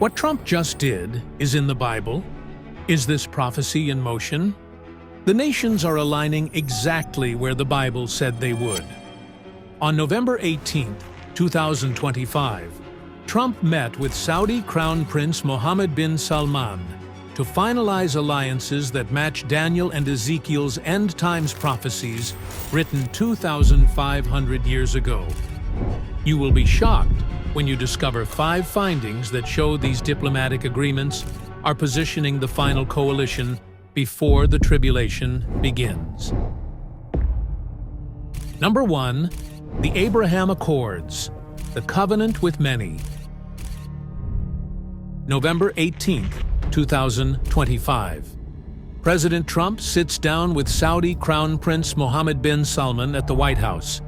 What Trump just did is in the Bible. Is this prophecy in motion? The nations are aligning exactly where the Bible said they would. On November 18, 2025, Trump met with Saudi Crown Prince Mohammed bin Salman to finalize alliances that match Daniel and Ezekiel's end times prophecies written 2,500 years ago. You will be shocked when you discover 5 findings that show these diplomatic agreements are positioning the final coalition before the tribulation begins. Number 1. The Abraham Accords, the covenant with many. November 18, 2025. President Trump sits down with Saudi Crown Prince Mohammed bin Salman at the White House.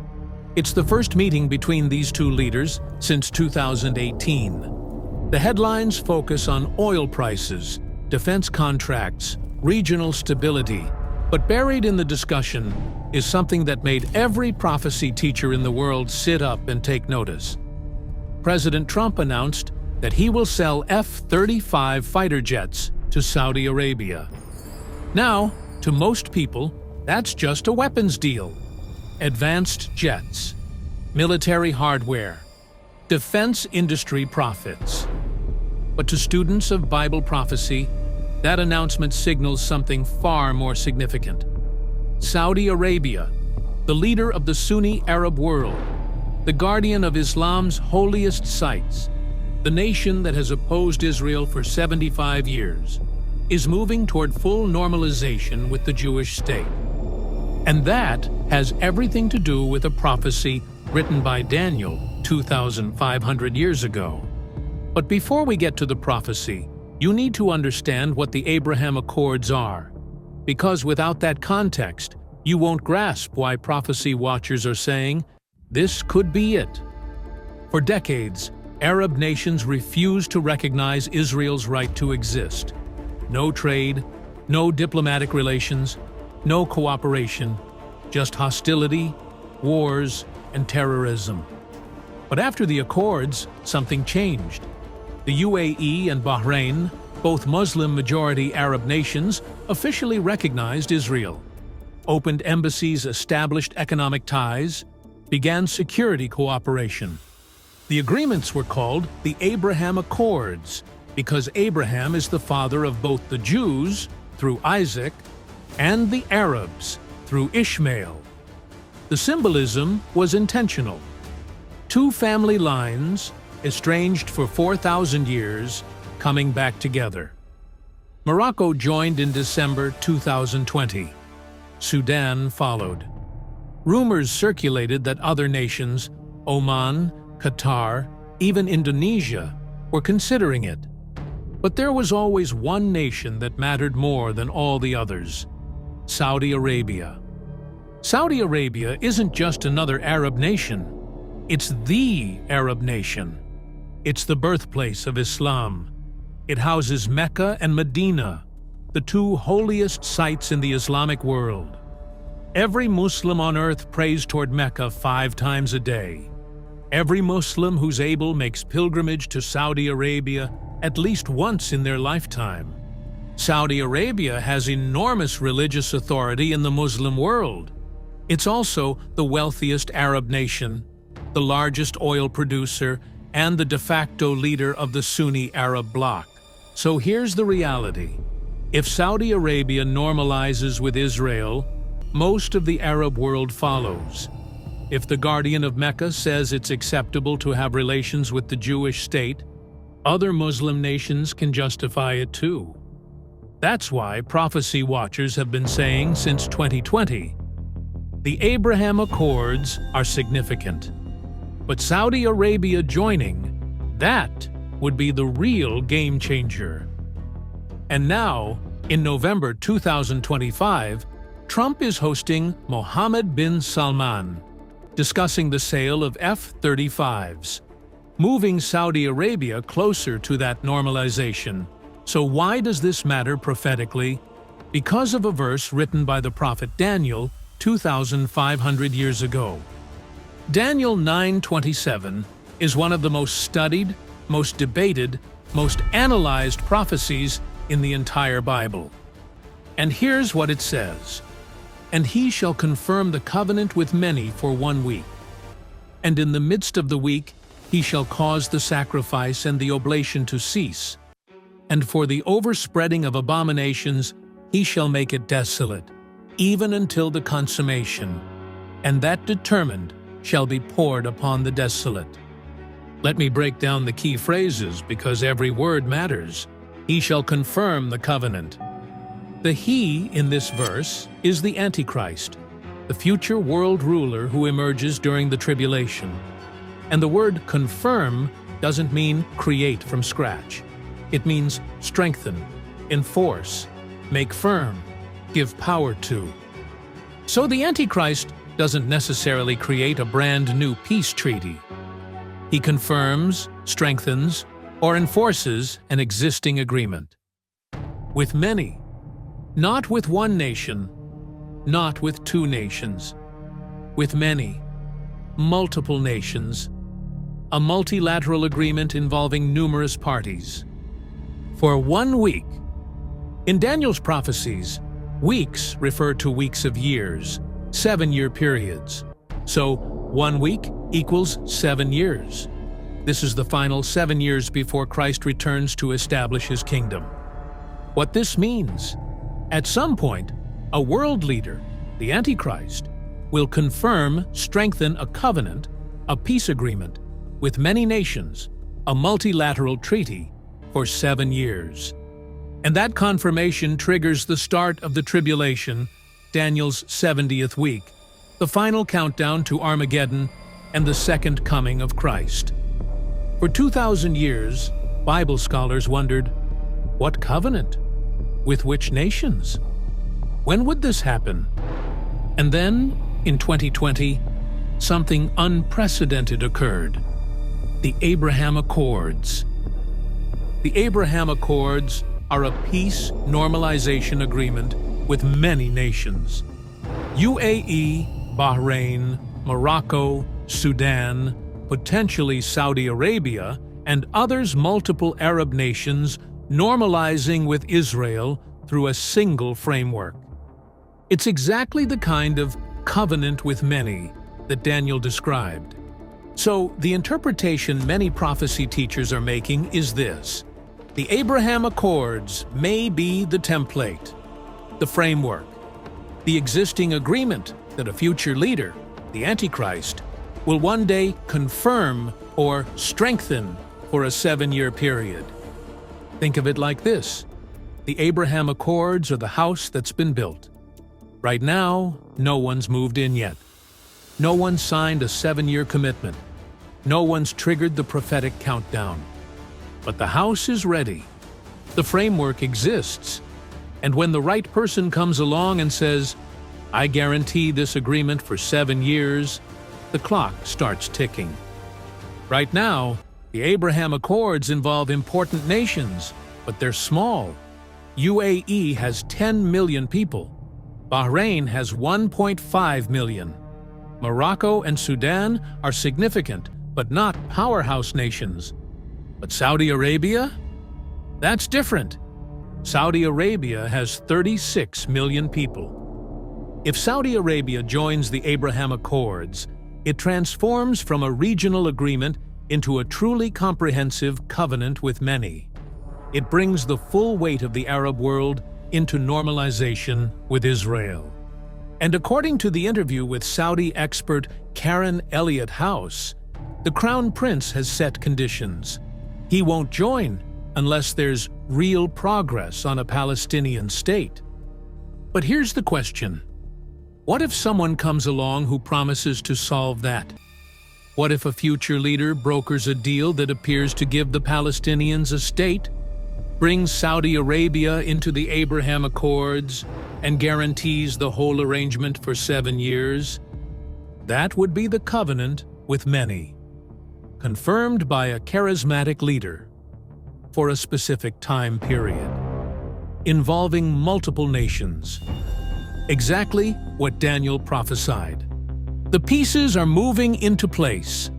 It's the first meeting between these two leaders since 2018. The headlines focus on oil prices, defense contracts, regional stability, but buried in the discussion is something that made every prophecy teacher in the world sit up and take notice. President Trump announced that he will sell F-35 fighter jets to Saudi Arabia. Now, to most people, that's just a weapons deal. Advanced jets, military hardware, defense industry profits. But to students of Bible prophecy, that announcement signals something far more significant. Saudi Arabia, the leader of the Sunni Arab world, the guardian of Islam's holiest sites, the nation that has opposed Israel for 75 years, is moving toward full normalization with the Jewish state. And that has everything to do with a prophecy written by Daniel 2,500 years ago. But before we get to the prophecy, you need to understand what the Abraham Accords are, because without that context, you won't grasp why prophecy watchers are saying, this could be it. For decades, Arab nations refused to recognize Israel's right to exist. No trade, no diplomatic relations, no cooperation, just hostility, wars, and terrorism. But after the Accords, something changed. The UAE and Bahrain, both Muslim-majority Arab nations, officially recognized Israel, opened embassies, established economic ties, began security cooperation. The agreements were called the Abraham Accords because Abraham is the father of both the Jews, through Isaac, and the Arabs, through Ishmael. The symbolism was intentional. 2 family lines, estranged for 4,000 years, coming back together. Morocco joined in December 2020. Sudan followed. Rumors circulated that other nations, Oman, Qatar, even Indonesia, were considering it. But there was always one nation that mattered more than all the others: Saudi Arabia. Saudi Arabia isn't just another Arab nation. It's the Arab nation. It's the birthplace of Islam. It houses Mecca and Medina, the 2 holiest sites in the Islamic world. Every Muslim on earth prays toward Mecca 5 times a day. Every Muslim who's able makes pilgrimage to Saudi Arabia at least once in their lifetime. Saudi Arabia has enormous religious authority in the Muslim world. It's also the wealthiest Arab nation, the largest oil producer, and the de facto leader of the Sunni Arab bloc. So here's the reality. If Saudi Arabia normalizes with Israel, most of the Arab world follows. If the guardian of Mecca says it's acceptable to have relations with the Jewish state, other Muslim nations can justify it too. That's why prophecy watchers have been saying since 2020, the Abraham Accords are significant. But Saudi Arabia joining, that would be the real game changer. And now, in November 2025, Trump is hosting Mohammed bin Salman, discussing the sale of F-35s, moving Saudi Arabia closer to that normalization. So why does this matter prophetically? Because of a verse written by the prophet Daniel 2,500 years ago. Daniel 9:27 is one of the most studied, most debated, most analyzed prophecies in the entire Bible. And here's what it says. "And he shall confirm the covenant with many for 1 week. And in the midst of the week he shall cause the sacrifice and the oblation to cease. And for the overspreading of abominations he shall make it desolate, even until the consummation. And that determined shall be poured upon the desolate." Let me break down the key phrases because every word matters. He shall confirm the covenant. The he in this verse is the Antichrist, the future world ruler who emerges during the tribulation. And the word confirm doesn't mean create from scratch. It means strengthen, enforce, make firm, give power to. So the Antichrist doesn't necessarily create a brand new peace treaty. He confirms, strengthens, or enforces an existing agreement. With many, not with one nation, not with two nations, with many, multiple nations, a multilateral agreement involving numerous parties. For 1 week. In Daniel's prophecies, weeks refer to weeks of years, 7-year periods. So 1 week equals 7 years. This is the final 7 years before Christ returns to establish his kingdom. What this means, at some point, a world leader, the Antichrist, will confirm, strengthen a covenant, a peace agreement, with many nations, a multilateral treaty, for 7 years. And that confirmation triggers the start of the tribulation, Daniel's 70th week, the final countdown to Armageddon and the second coming of Christ. For 2,000 years, Bible scholars wondered, what covenant? With which nations? When would this happen? And then, in 2020, something unprecedented occurred. The Abraham Accords. The Abraham Accords are a peace normalization agreement with many nations. UAE, Bahrain, Morocco, Sudan, potentially Saudi Arabia, and others multiple Arab nations normalizing with Israel through a single framework. It's exactly the kind of covenant with many that Daniel described. So the interpretation many prophecy teachers are making is this. The Abraham Accords may be the template, the framework, the existing agreement that a future leader, the Antichrist, will one day confirm or strengthen for a 7-year period. Think of it like this. The Abraham Accords are the house that's been built. Right now, no one's moved in yet. No one's signed a 7-year commitment. No one's triggered the prophetic countdown. But the house is ready. The framework exists. And when the right person comes along and says, "I guarantee this agreement for 7 years," the clock starts ticking. Right now, the Abraham Accords involve important nations, but they're small. UAE has 10 million people. Bahrain has 1.5 million. Morocco and Sudan are significant, but not powerhouse nations. But Saudi Arabia? That's different. Saudi Arabia has 36 million people. If Saudi Arabia joins the Abraham Accords, it transforms from a regional agreement into a truly comprehensive covenant with many. It brings the full weight of the Arab world into normalization with Israel. And according to the interview with Saudi expert Karen Elliott House, the Crown Prince has set conditions. He won't join unless there's real progress on a Palestinian state. But here's the question. What if someone comes along who promises to solve that? What if a future leader brokers a deal that appears to give the Palestinians a state, brings Saudi Arabia into the Abraham Accords, and guarantees the whole arrangement for 7 years? That would be the covenant with many, confirmed by a charismatic leader for a specific time period, involving multiple nations. Exactly what Daniel prophesied. The pieces are moving into place.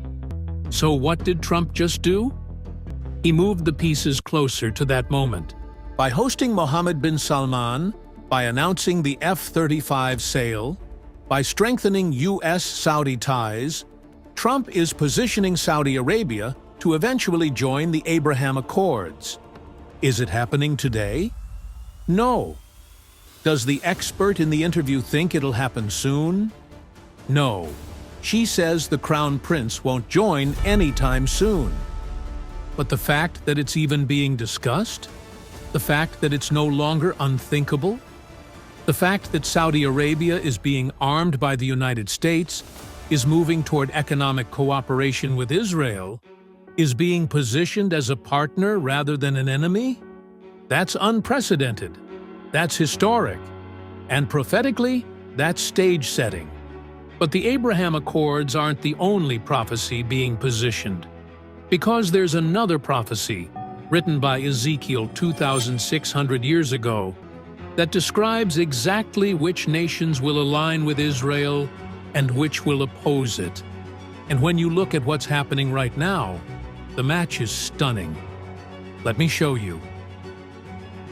So what did Trump just do? He moved the pieces closer to that moment. By hosting Mohammed bin Salman, by announcing the F-35 sale, by strengthening U.S.-Saudi ties, Trump is positioning Saudi Arabia to eventually join the Abraham Accords. Is it happening today? No. Does the expert in the interview think it'll happen soon? No. She says the Crown Prince won't join anytime soon. But the fact that it's even being discussed? The fact that it's no longer unthinkable? The fact that Saudi Arabia is being armed by the United States, is moving toward economic cooperation with Israel, is being positioned as a partner rather than an enemy? That's unprecedented. That's historic. And prophetically, that's stage setting. But the Abraham Accords aren't the only prophecy being positioned. Because there's another prophecy, written by Ezekiel 2,600 years ago, that describes exactly which nations will align with Israel and which will oppose it. And when you look at what's happening right now, the match is stunning. Let me show you.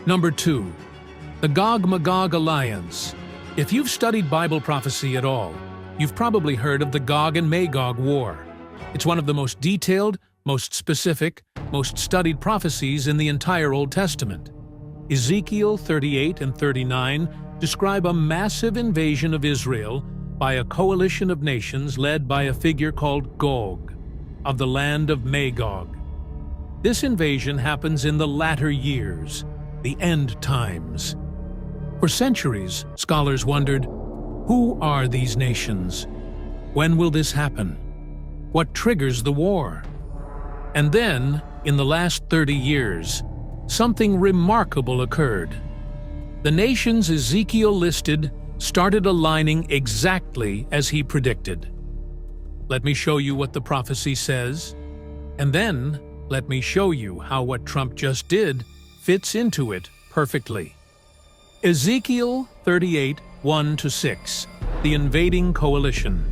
Number 2. The Gog-Magog Alliance. If you've studied Bible prophecy at all, you've probably heard of the Gog and Magog War. It's one of the most detailed, most specific, most studied prophecies in the entire Old Testament. Ezekiel 38 and 39 describe a massive invasion of Israel by a coalition of nations led by a figure called Gog, of the land of Magog. This invasion happens in the latter years, the end times. For centuries, scholars wondered, who are these nations? When will this happen? What triggers the war? And then, in the last 30 years, something remarkable occurred. The nations Ezekiel listed started aligning exactly as he predicted. Let me show you what the prophecy says, and then let me show you how what Trump just did fits into it perfectly. Ezekiel 38, 1-6, the invading coalition.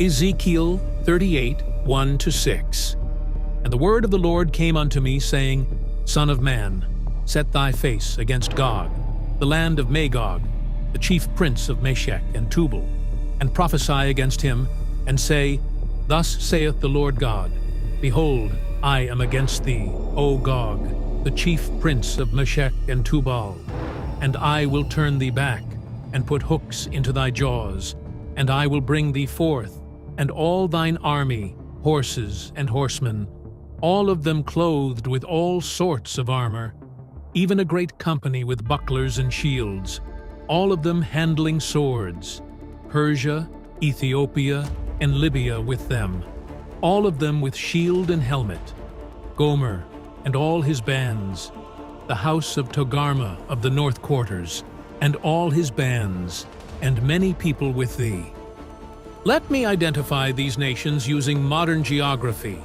Ezekiel 38, 1-6. And the word of the Lord came unto me, saying, Son of man, set thy face against Gog, the land of Magog, the chief prince of Meshech and Tubal, and prophesy against him, and say, Thus saith the Lord God, Behold, I am against thee, O Gog, the chief prince of Meshech and Tubal, and I will turn thee back, and put hooks into thy jaws, and I will bring thee forth, and all thine army, horses and horsemen, all of them clothed with all sorts of armor, even a great company with bucklers and shields, all of them handling swords, Persia, Ethiopia, and Libya with them, all of them with shield and helmet, Gomer and all his bands, the house of Togarmah of the north quarters, and all his bands, and many people with thee. Let me identify these nations using modern geography.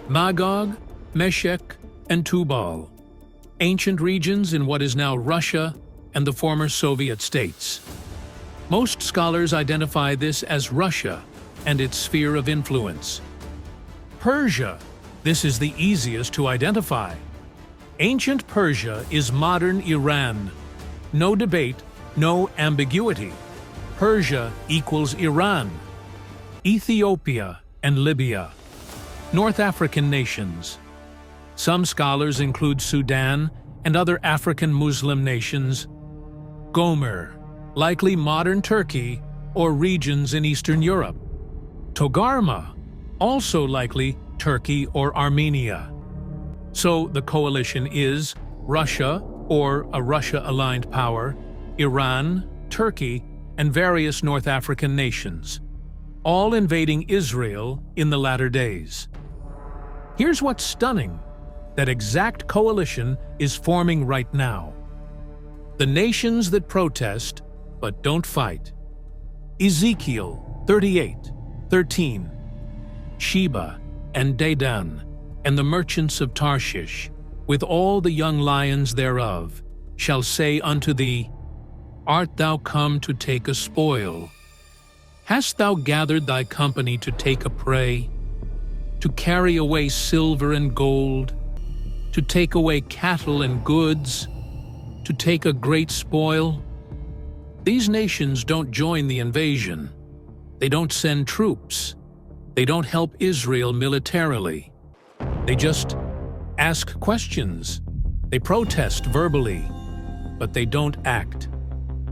Magog, Meshech, and Tubal, ancient regions in what is now Russia and the former Soviet states. Most scholars identify this as Russia and its sphere of influence. Persia, this is the easiest to identify. Ancient Persia is modern Iran. No debate, no ambiguity. Persia equals Iran. Ethiopia and Libya. North African nations. Some scholars include Sudan and other African Muslim nations. Gomer, likely modern Turkey or regions in Eastern Europe. Togarmah, also likely Turkey or Armenia. So the coalition is Russia or a Russia-aligned power, Iran, Turkey, and various North African nations, all invading Israel in the latter days. Here's what's stunning. That exact coalition is forming right now. The nations that protest but don't fight. Ezekiel 38:13. Sheba and Dedan and the merchants of Tarshish, with all the young lions thereof, shall say unto thee, Art thou come to take a spoil? Hast thou gathered thy company to take a prey? To carry away silver and gold, to take away cattle and goods, to take a great spoil. These nations don't join the invasion. They don't send troops. They don't help Israel militarily. They just ask questions. They protest verbally, but they don't act.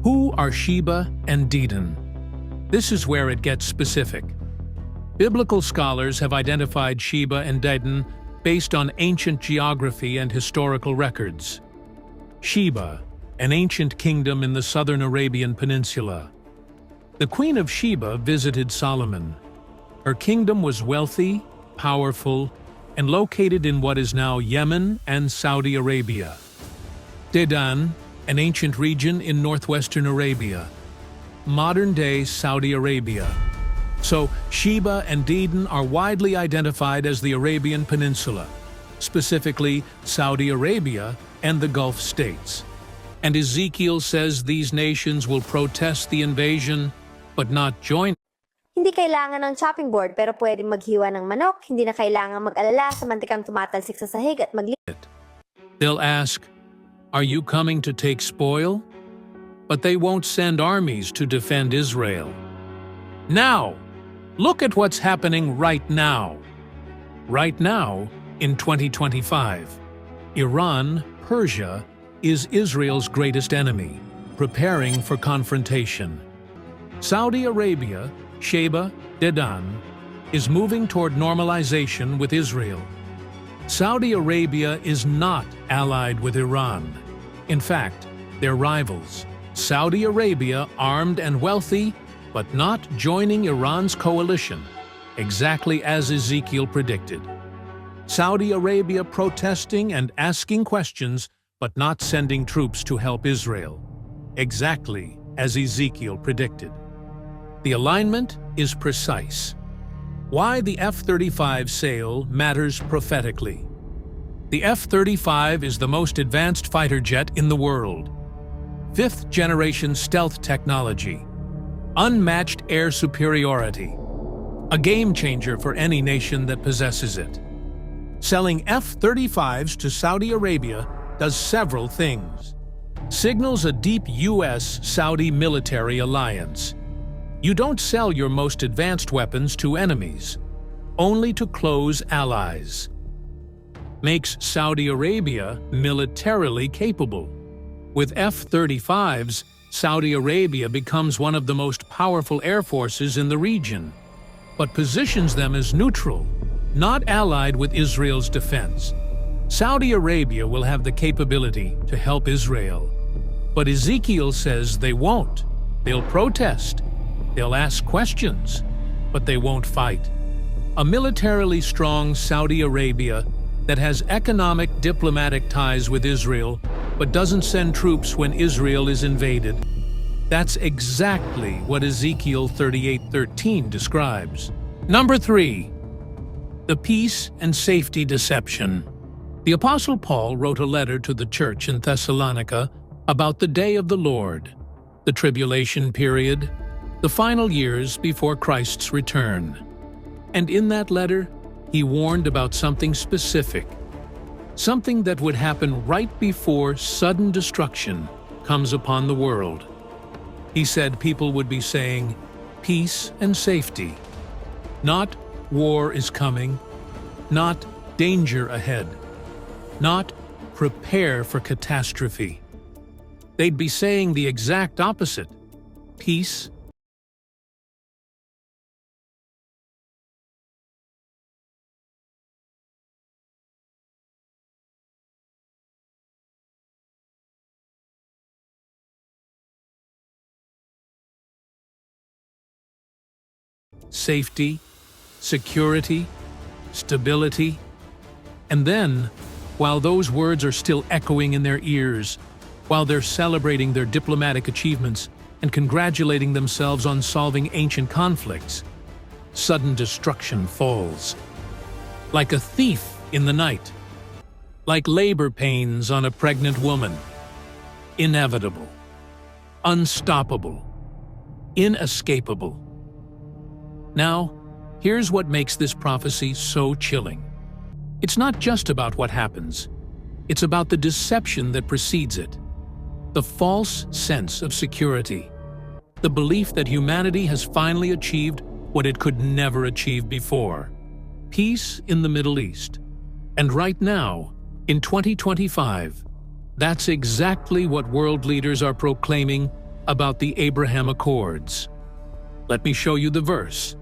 Who are Sheba and Dedan? This is where it gets specific. Biblical scholars have identified Sheba and Dedan based on ancient geography and historical records. Sheba, an ancient kingdom in the southern Arabian Peninsula. The Queen of Sheba visited Solomon. Her kingdom was wealthy, powerful, and located in what is now Yemen and Saudi Arabia. Dedan, an ancient region in northwestern Arabia. Modern-day Saudi Arabia. So Sheba and Dedan are widely identified as the Arabian Peninsula, specifically Saudi Arabia and the Gulf states. And Ezekiel says these nations will protest the invasion but not join. Hindi kailangan ng chopping board pero pwedeng maghiwa ng manok, hindi na kailangan mag-alala sa mantikang tumatalsik sa sahig at They'll ask, "Are you coming to take spoil?" But they won't send armies to defend Israel. Now, look at what's happening right now. Right now, in 2025, Iran, Persia, is Israel's greatest enemy, preparing for confrontation. Saudi Arabia, Sheba, Dedan, is moving toward normalization with Israel. Saudi Arabia is not allied with Iran. In fact, they're rivals. Saudi Arabia armed and wealthy, but not joining Iran's coalition, exactly as Ezekiel predicted. Saudi Arabia protesting and asking questions, but not sending troops to help Israel, exactly as Ezekiel predicted. The alignment is precise. Why the F-35 sale matters prophetically. The F-35 is the most advanced fighter jet in the world. Fifth-generation stealth technology, unmatched air superiority, a game-changer for any nation that possesses it. Selling F-35s to Saudi Arabia does several things. Signals a deep U.S.-Saudi military alliance. You don't sell your most advanced weapons to enemies, only to close allies. Makes Saudi Arabia militarily capable. With F-35s, Saudi Arabia becomes one of the most powerful air forces in the region, but positions them as neutral, not allied with Israel's defense. Saudi Arabia will have the capability to help Israel, but Ezekiel says they won't. They'll protest, they'll ask questions, but they won't fight. A militarily strong Saudi Arabia that has economic diplomatic ties with Israel but doesn't send troops when Israel is invaded. That's exactly what Ezekiel 38:13 describes. Number 3. The peace and safety deception. The Apostle Paul wrote a letter to the church in Thessalonica about the day of the Lord, the tribulation period, the final years before Christ's return. And in that letter, he warned about something specific, something that would happen right before sudden destruction comes upon the world. He said people would be saying, peace and safety, not war is coming, not danger ahead, not prepare for catastrophe. They'd be saying the exact opposite, peace safety, security, stability. And then, while those words are still echoing in their ears, while they're celebrating their diplomatic achievements and congratulating themselves on solving ancient conflicts, sudden destruction falls. Like a thief in the night. Like labor pains on a pregnant woman. Inevitable. Unstoppable. Inescapable. Now, here's what makes this prophecy so chilling. It's not just about what happens. It's about the deception that precedes it, the false sense of security, the belief that humanity has finally achieved what it could never achieve before: peace in the Middle East. And right now, in 2025, that's exactly what world leaders are proclaiming about the Abraham Accords. Let me show you the verse.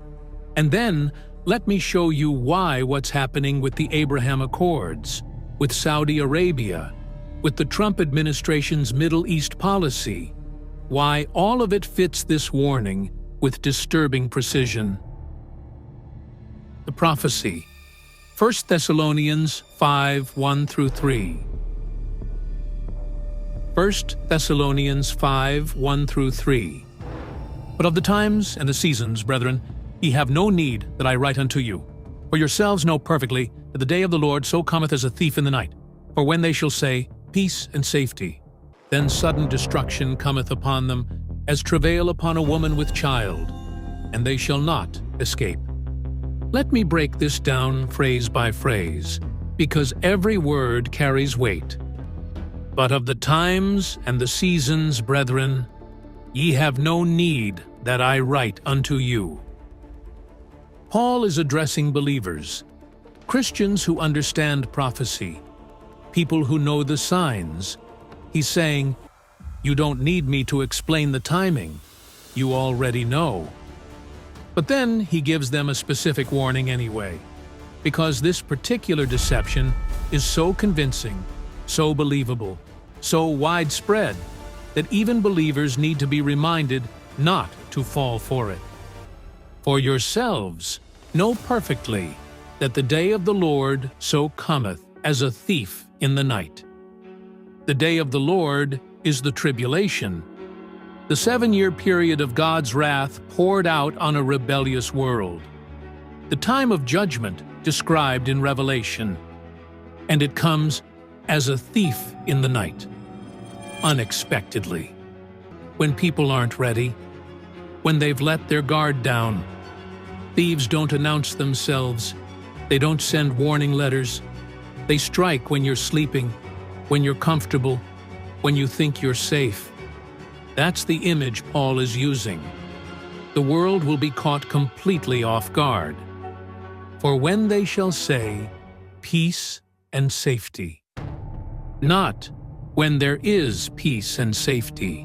And then, let me show you why what's happening with the Abraham Accords, with Saudi Arabia, with the Trump administration's Middle East policy, why all of it fits this warning with disturbing precision. The prophecy, 1 Thessalonians 5:1-3. 1 Thessalonians 5:1-3. But of the times and the seasons, brethren, ye have no need that I write unto you. For yourselves know perfectly that the day of the Lord so cometh as a thief in the night. For when they shall say, Peace and safety, then sudden destruction cometh upon them, as travail upon a woman with child, and they shall not escape. Let me break this down phrase by phrase, because every word carries weight. But of the times and the seasons, brethren, ye have no need that I write unto you. Paul is addressing believers, Christians who understand prophecy, people who know the signs. He's saying, you don't need me to explain the timing. You already know. But then he gives them a specific warning anyway, because this particular deception is so convincing, so believable, so widespread, that even believers need to be reminded not to fall for it. For yourselves know perfectly that the day of the Lord so cometh as a thief in the night. The day of the Lord is the tribulation, the 7-year period of God's wrath poured out on a rebellious world, the time of judgment described in Revelation, and it comes as a thief in the night, unexpectedly, when people aren't ready, when they've let their guard down. Thieves don't announce themselves, they don't send warning letters, they strike when you're sleeping, when you're comfortable, when you think you're safe. That's the image Paul is using. The world will be caught completely off guard. For when they shall say, peace and safety. Not when there is peace and safety.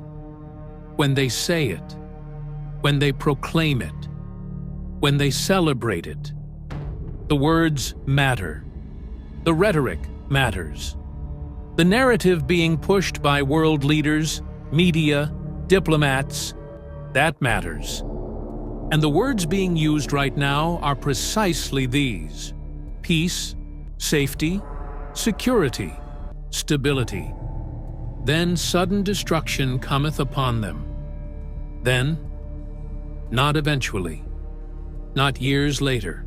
When they say it, when they proclaim it, when they celebrate it. The words matter. The rhetoric matters. The narrative being pushed by world leaders, media, diplomats, that matters. And the words being used right now are precisely these: peace, safety, security, stability. Then sudden destruction cometh upon them. Then, not eventually, not years later,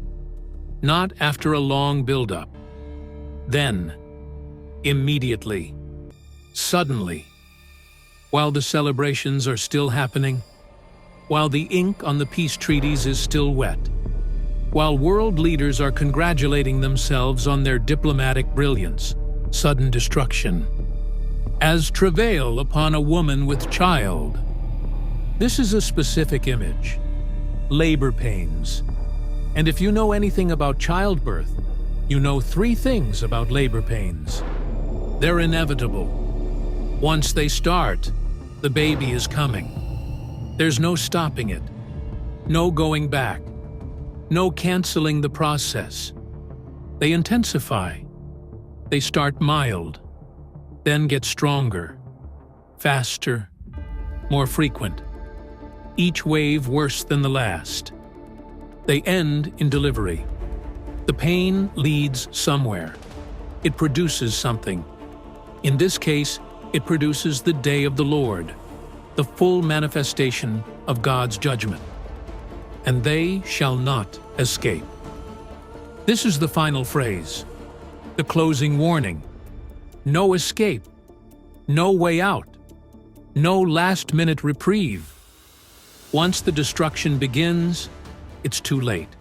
not after a long build-up. Then, immediately, suddenly, while the celebrations are still happening, while the ink on the peace treaties is still wet, while world leaders are congratulating themselves on their diplomatic brilliance, sudden destruction, as travail upon a woman with child. This is a specific image, labor pains. And if you know anything about childbirth, you know 3 things about labor pains. They're inevitable. Once they start, the baby is coming. There's no stopping it, no going back, no canceling the process. They intensify. They start mild, then get stronger, faster, more frequent, each wave worse than the last. They end in delivery. The pain leads somewhere. It produces something. In this case, it produces the day of the Lord, the full manifestation of God's judgment. And they shall not escape. This is the final phrase, the closing warning. No escape, no way out, no last-minute reprieve. Once the destruction begins, it's too late.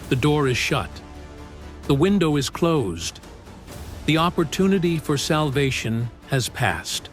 The door is shut. The window is closed. The opportunity for salvation has passed.